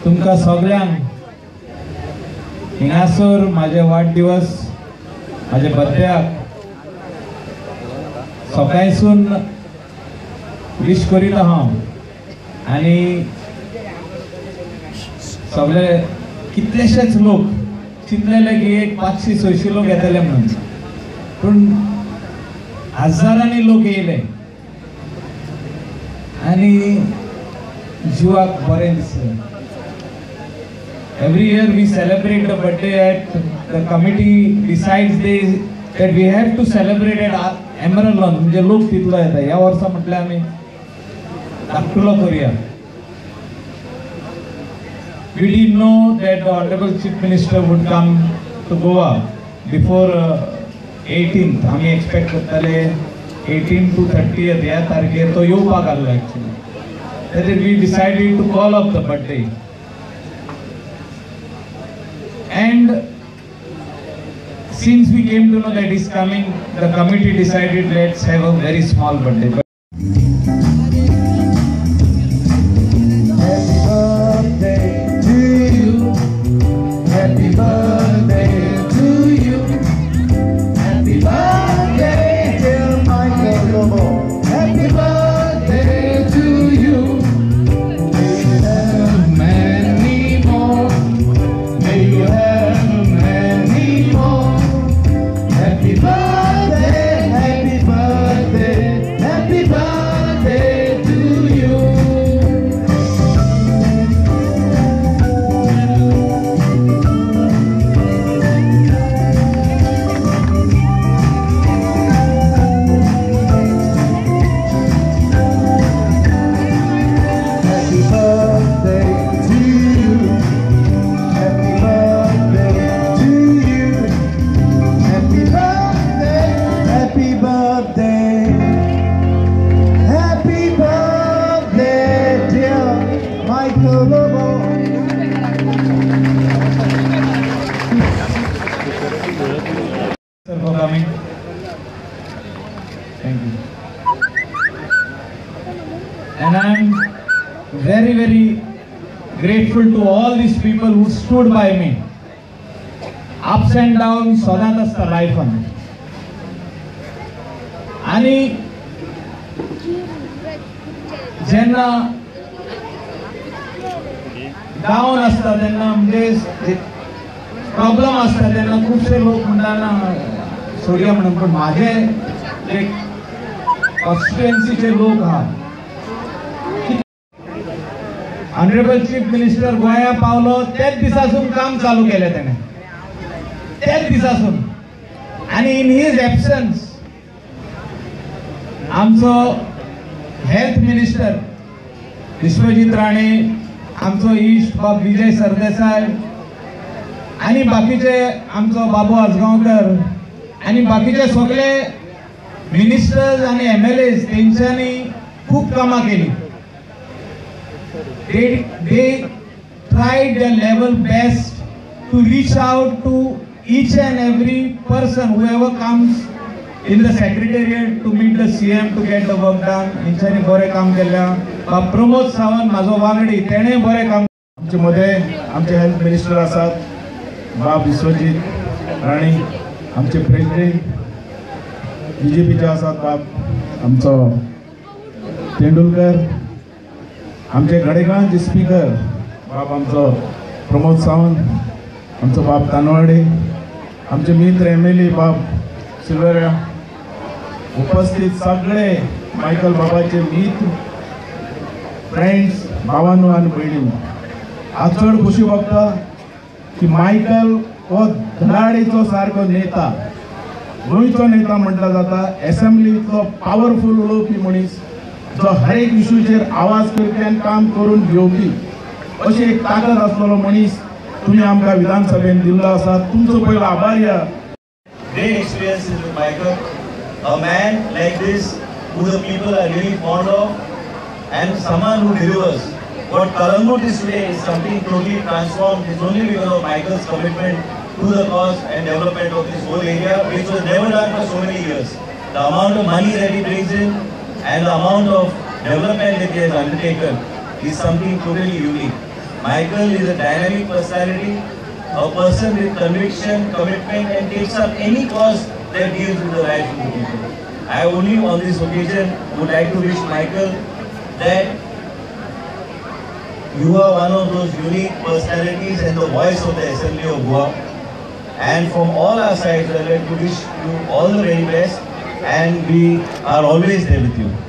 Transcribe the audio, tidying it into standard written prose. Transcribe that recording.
तुमकां सगळ्यांक हिंगासर माझे वाढदिवस माझे बर्थडेक सकाळसून विश करीत हांव आनी सगळे कितलेशेच लोक चिंतलेले की एक 500-600 लोक येतले म्हणून, पण हजारांनी लोक येयले आनी जिवाक बरें दिसलें. Every year we celebrate the birthday at the committee decides that we have to celebrate at Emerald Lawn. म्हणजे लोक तितलो येता. ह्या वर्सा म्हटल्यार आमी धाकटुलो करूया. We didn't know that the Honorable Chief Minister would come to Goa before 18th. आमी expect करताले 18 to 30th ह्या तारखेर तो येवपाक आसलो actually. That is, we decided to call off the birthday. And since we came to know that he's coming, the committee decided let's have a very small birthday. Happy birthday to you. Happy birthday to you. Happy birthday, dear Michael Lobo. Happy birthday to you. May you have many more. May you have happy birthday, happy birthday, happy birthday to you. Happy birthday to you. Happy birthday to you. Happy birthday, happy birthday, happy birthday, dear Michael Lobo. Sir, for coming. Thank you. And I am very, very grateful to all these people who stood by me. Ups and downs सदांच आसता लायफान आनी जेन्ना down आसता तेन्ना म्हणजे problem आसता तेन्ना खूबशे लोक म्हणटाना सोडया म्हणून, पण माझे जे कॉन्स्टिट्युएन्सीचे लोक आहा ऑनरेबल चीफ मिनिस्टर गोंया पावलो तेच दिसासून काम चालू केलें तेणें. त्याच दिसासून आणि इन हिज एब्सन्स आमचो हेल्थ मिनिस्टर विश्वजीत राणे, आमचो इश्ट बाब विजय सरदेसाय आणि बाकीचे आमचो बाबू आजगांवकर आणि बाकीचे सगळे मिनिस्टर्स आणि MLAs तेंच्यांनी खूप कामां केली. They tried their level best to reach out to each and every person, whoever comes in the secretariat to meet the CM to get the work done. इंचांनी बरें काम केलें. बाब प्रमोद सावंत म्हाजो वांगडी तेणें बरें काम. आमचे मदें आमचे हेल्थ मिनिस्टर आसात बाब विश्वजीत राणे, आमचे प्रेसिडेंट BJPचे आसात बाब आमचो तेंडुलकर, आमचे गडेगांवचे स्पीकर बाब आमचो प्रमोद सावंत, आमचो बाब तानवाडे, आमचे मित्र MLA बाब सिल्वेरा, उपस्थित सगळे मायकल बाबाचे मित्र, फ्रेंड्स, भावांनो आनी भयणी. आज चड खोशी भोगता की मायकल हो धडाडेचो सारको नेता, गोंयचो नेता म्हटला जाता, असेंब्लीचो पावरफुल उलोवपी मनीस, जो हर एक इश्यूचेर आवाज करपी आनी काम करून घेवपी अशी एक ताकद आसलेलो मनीस तुम्ही आमकां विधानसभेन दिल्लो आसा. तुमचो पयलो आभारी आहा. Great experiences with Michael, a man like this who the people are really fond of, and someone who delivers. What Kalangut is today is something totally transformed. It's only because of Michael's commitment to the cause and development of this whole area, which was never done for so many years. The amount of money that he brings in and the amount of development that he has undertaken is something totally unique. Michael is a dynamic personality, a person with conviction, commitment, and takes up any cause that deals with the lives of the people. I only on this occasion would like to wish Michael that you are one of those unique personalities and the voice of the Assembly of Goa. And from all our sides, I would like to wish you all the very best, and we are always there with you.